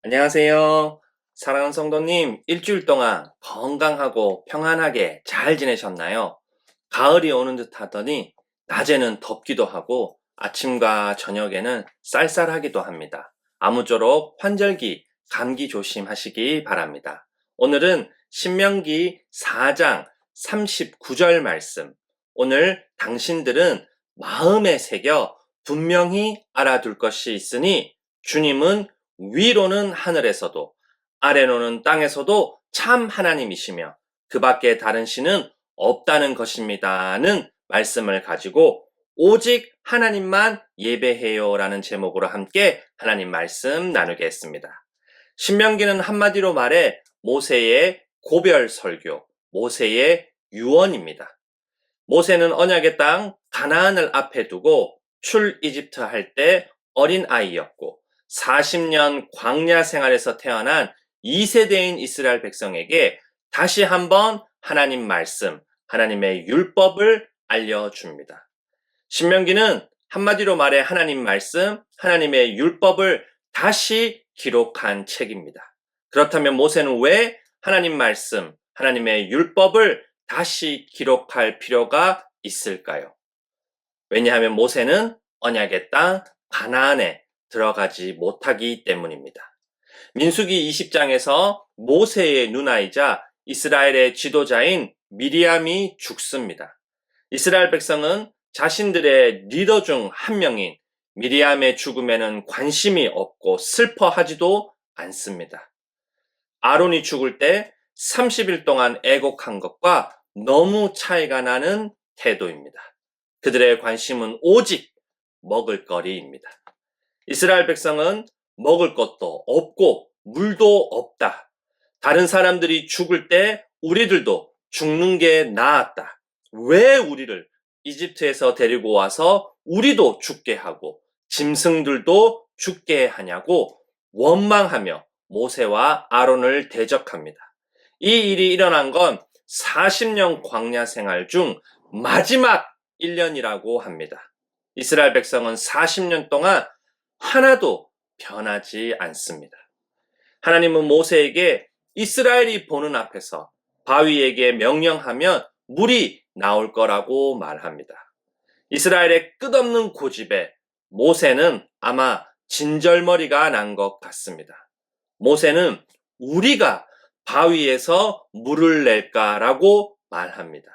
안녕하세요. 사랑하는 성도님, 일주일 동안 건강하고 평안하게 잘 지내셨나요? 가을이 오는 듯 하더니 낮에는 덥기도 하고 아침과 저녁에는 쌀쌀하기도 합니다. 아무쪼록 환절기, 감기 조심하시기 바랍니다. 오늘은 신명기 4장 39절 말씀. 오늘 당신들은 마음에 새겨 분명히 알아둘 것이 있으니 주님은 위로는 하늘에서도 아래로는 땅에서도 참 하나님이시며 그 밖에 다른 신은 없다는 것입니다는 말씀을 가지고 오직 하나님만 예배해요 라는 제목으로 함께 하나님 말씀 나누겠습니다. 신명기는 한마디로 말해 모세의 고별 설교, 모세의 유언입니다. 모세는 언약의 땅 가나안을 앞에 두고 출 이집트 할 때 어린 아이였고 40년 광야 생활에서 태어난 2세대인 이스라엘 백성에게 다시 한번 하나님 말씀, 하나님의 율법을 알려줍니다. 신명기는 한마디로 말해 하나님 말씀, 하나님의 율법을 다시 기록한 책입니다. 그렇다면 모세는 왜 하나님 말씀, 하나님의 율법을 다시 기록할 필요가 있을까요? 왜냐하면 모세는 언약의 땅 가나안에 들어가지 못하기 때문입니다. 민수기 20장에서 모세의 누나이자 이스라엘의 지도자인 미리암이 죽습니다. 이스라엘 백성은 자신들의 리더 중 한 명인 미리암의 죽음에는 관심이 없고 슬퍼하지도 않습니다. 아론이 죽을 때 30일 동안 애곡한 것과 너무 차이가 나는 태도입니다. 그들의 관심은 오직 먹을거리입니다. 이스라엘 백성은 먹을 것도 없고 물도 없다. 다른 사람들이 죽을 때 우리들도 죽는 게 나았다. 왜 우리를 이집트에서 데리고 와서 우리도 죽게 하고 짐승들도 죽게 하냐고 원망하며 모세와 아론을 대적합니다. 이 일이 일어난 건 40년 광야 생활 중 마지막 1년이라고 합니다. 이스라엘 백성은 40년 동안 하나도 변하지 않습니다. 하나님은 모세에게 이스라엘이 보는 앞에서 바위에게 명령하면 물이 나올 거라고 말합니다. 이스라엘의 끝없는 고집에 모세는 아마 진절머리가 난 것 같습니다. 모세는 우리가 바위에서 물을 낼까라고 말합니다.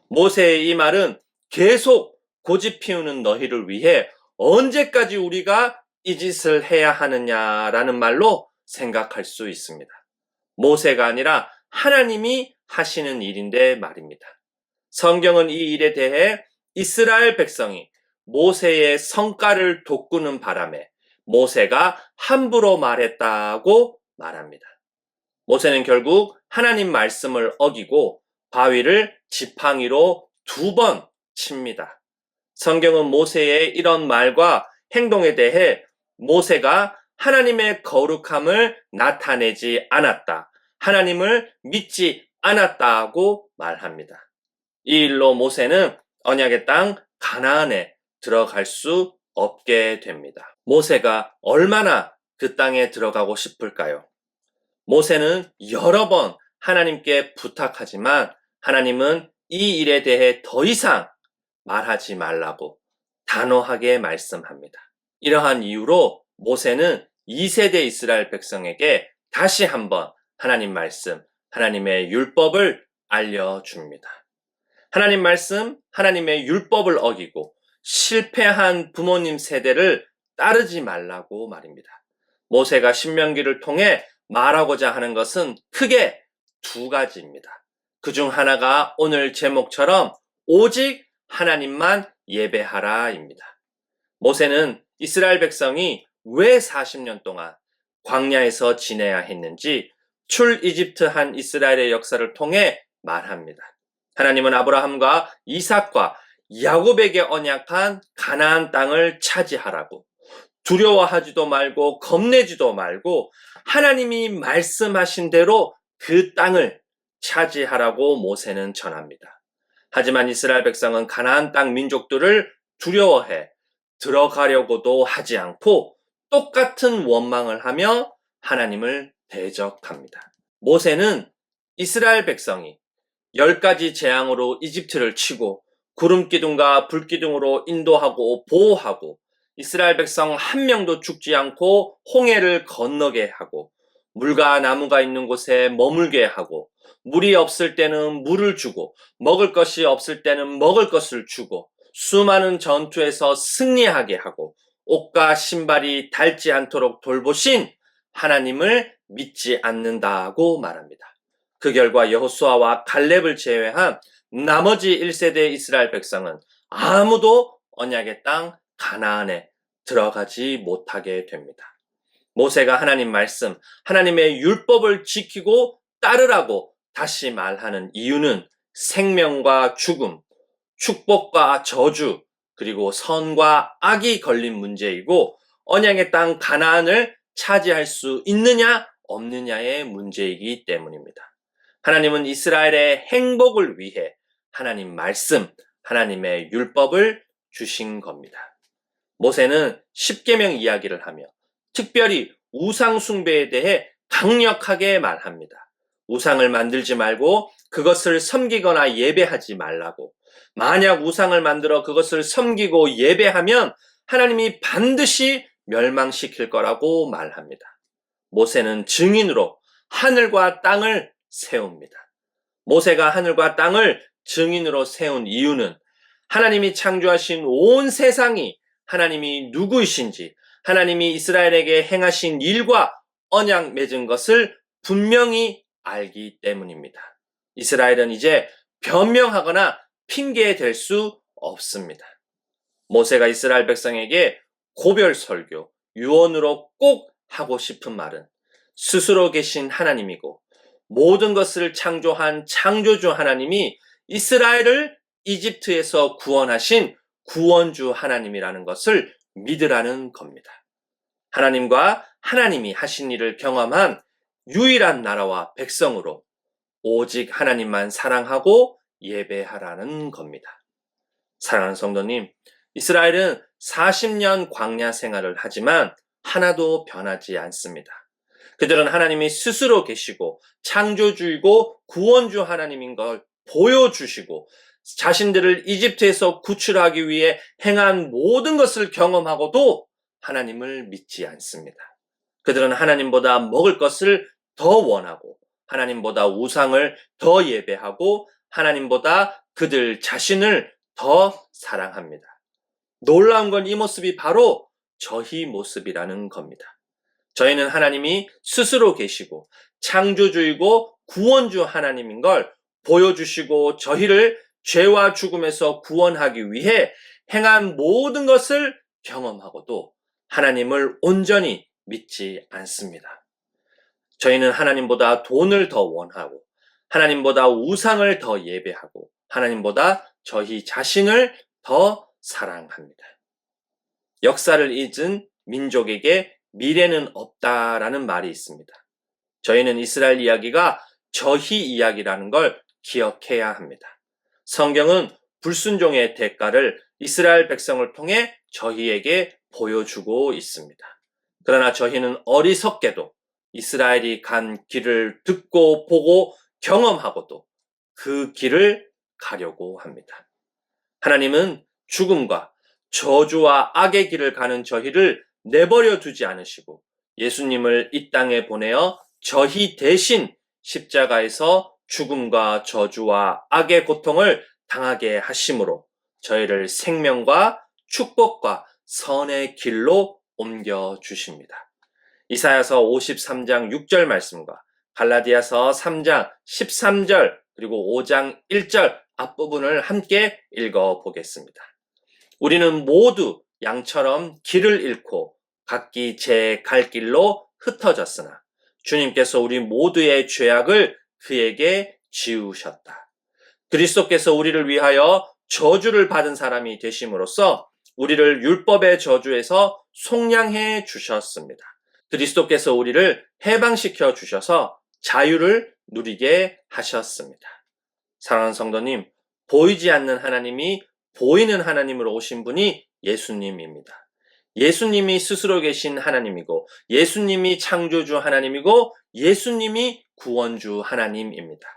모세의 이 말은 계속 고집 피우는 너희를 위해 언제까지 우리가 이 짓을 해야 하느냐라는 말로 생각할 수 있습니다. 모세가 아니라 하나님이 하시는 일인데 말입니다. 성경은 이 일에 대해 이스라엘 백성이 모세의 성과를 돋구는 바람에 모세가 함부로 말했다고 말합니다. 모세는 결국 하나님 말씀을 어기고 바위를 지팡이로 2번 칩니다. 성경은 모세의 이런 말과 행동에 대해 모세가 하나님의 거룩함을 나타내지 않았다. 하나님을 믿지 않았다고 말합니다. 이 일로 모세는 언약의 땅 가나안에 들어갈 수 없게 됩니다. 모세가 얼마나 그 땅에 들어가고 싶을까요? 모세는 여러 번 하나님께 부탁하지만 하나님은 이 일에 대해 더 이상 말하지 말라고 단호하게 말씀합니다. 이러한 이유로 모세는 2세대 이스라엘 백성에게 다시 한번 하나님 말씀, 하나님의 율법을 알려줍니다. 하나님 말씀, 하나님의 율법을 어기고 실패한 부모님 세대를 따르지 말라고 말입니다. 모세가 신명기를 통해 말하고자 하는 것은 크게 2가지입니다. 그중 하나가 오늘 제목처럼 오직 하나님만 예배하라입니다. 모세는 이스라엘 백성이 왜 40년 동안 광야에서 지내야 했는지 출 이집트한 이스라엘의 역사를 통해 말합니다. 하나님은 아브라함과 이삭과 야곱에게 언약한 가나안 땅을 차지하라고 두려워하지도 말고 겁내지도 말고 하나님이 말씀하신 대로 그 땅을 차지하라고 모세는 전합니다. 하지만 이스라엘 백성은 가나안 땅 민족들을 두려워해 들어가려고도 하지 않고 똑같은 원망을 하며 하나님을 대적합니다. 모세는 이스라엘 백성이 10가지 재앙으로 이집트를 치고 구름기둥과 불기둥으로 인도하고 보호하고 이스라엘 백성 한 명도 죽지 않고 홍해를 건너게 하고 물과 나무가 있는 곳에 머물게 하고 물이 없을 때는 물을 주고 먹을 것이 없을 때는 먹을 것을 주고 수많은 전투에서 승리하게 하고 옷과 신발이 닳지 않도록 돌보신 하나님을 믿지 않는다고 말합니다. 그 결과 여호수아와 갈렙을 제외한 나머지 1세대 이스라엘 백성은 아무도 언약의 땅 가나안에 들어가지 못하게 됩니다. 모세가 하나님 말씀, 하나님의 율법을 지키고 따르라고 다시 말하는 이유는 생명과 죽음, 축복과 저주, 그리고 선과 악이 걸린 문제이고 언약의 땅 가나안을 차지할 수 있느냐 없느냐의 문제이기 때문입니다. 하나님은 이스라엘의 행복을 위해 하나님 말씀, 하나님의 율법을 주신 겁니다. 모세는 십계명 이야기를 하며 특별히 우상 숭배에 대해 강력하게 말합니다. 우상을 만들지 말고 그것을 섬기거나 예배하지 말라고. 만약 우상을 만들어 그것을 섬기고 예배하면 하나님이 반드시 멸망시킬 거라고 말합니다. 모세는 증인으로 하늘과 땅을 세웁니다. 모세가 하늘과 땅을 증인으로 세운 이유는 하나님이 창조하신 온 세상이 하나님이 누구이신지, 하나님이 이스라엘에게 행하신 일과 언약 맺은 것을 분명히 알기 때문입니다. 이스라엘은 이제 변명하거나 핑계될 수 없습니다. 모세가 이스라엘 백성에게 고별 설교, 유언으로 꼭 하고 싶은 말은 스스로 계신 하나님이고 모든 것을 창조한 창조주 하나님이 이스라엘을 이집트에서 구원하신 구원주 하나님이라는 것을 믿으라는 겁니다. 하나님과 하나님이 하신 일을 경험한 유일한 나라와 백성으로 오직 하나님만 사랑하고 예배하라는 겁니다. 사랑하는 성도님, 이스라엘은 40년 광야 생활을 하지만 하나도 변하지 않습니다. 그들은 하나님이 스스로 계시고 창조주이고 구원주 하나님인 걸 보여주시고 자신들을 이집트에서 구출하기 위해 행한 모든 것을 경험하고도 하나님을 믿지 않습니다. 그들은 하나님보다 먹을 것을 더 원하고 하나님보다 우상을 더 예배하고 하나님보다 그들 자신을 더 사랑합니다. 놀라운 건 이 모습이 바로 저희 모습이라는 겁니다. 저희는 하나님이 스스로 계시고 창조주이고 구원주 하나님인 걸 보여주시고 저희를 죄와 죽음에서 구원하기 위해 행한 모든 것을 경험하고도 하나님을 온전히 믿지 않습니다. 저희는 하나님보다 돈을 더 원하고 하나님보다 우상을 더 예배하고 하나님보다 저희 자신을 더 사랑합니다. 역사를 잊은 민족에게 미래는 없다라는 말이 있습니다. 저희는 이스라엘 이야기가 저희 이야기라는 걸 기억해야 합니다. 성경은 불순종의 대가를 이스라엘 백성을 통해 저희에게 보여주고 있습니다. 그러나 저희는 어리석게도 이스라엘이 간 길을 듣고 보고 경험하고도 그 길을 가려고 합니다. 하나님은 죽음과 저주와 악의 길을 가는 저희를 내버려 두지 않으시고 예수님을 이 땅에 보내어 저희 대신 십자가에서 죽음과 저주와 악의 고통을 당하게 하심으로 저희를 생명과 축복과 선의 길로 옮겨 주십니다. 이사야서 53장 6절 말씀과 갈라디아서 3장 13절 그리고 5장 1절 앞부분을 함께 읽어보겠습니다. 우리는 모두 양처럼 길을 잃고 각기 제 갈 길로 흩어졌으나 주님께서 우리 모두의 죄악을 그에게 지우셨다. 그리스도께서 우리를 위하여 저주를 받은 사람이 되심으로써 우리를 율법의 저주에서 속량해 주셨습니다. 그리스도께서 우리를 해방시켜 주셔서 자유를 누리게 하셨습니다. 사랑하는 성도님, 보이지 않는 하나님이 보이는 하나님으로 오신 분이 예수님입니다. 예수님이 스스로 계신 하나님이고 예수님이 창조주 하나님이고 예수님이 구원주 하나님입니다.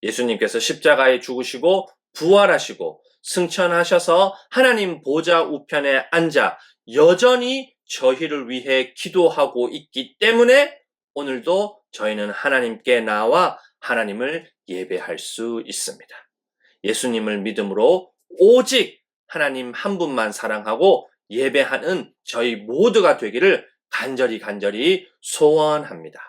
예수님께서 십자가에 죽으시고 부활하시고 승천하셔서 하나님 보좌 우편에 앉아 여전히 저희를 위해 기도하고 있기 때문에 오늘도 저희는 하나님께 나와 하나님을 예배할 수 있습니다. 예수님을 믿음으로 오직 하나님 한 분만 사랑하고 예배하는 저희 모두가 되기를 간절히 소원합니다.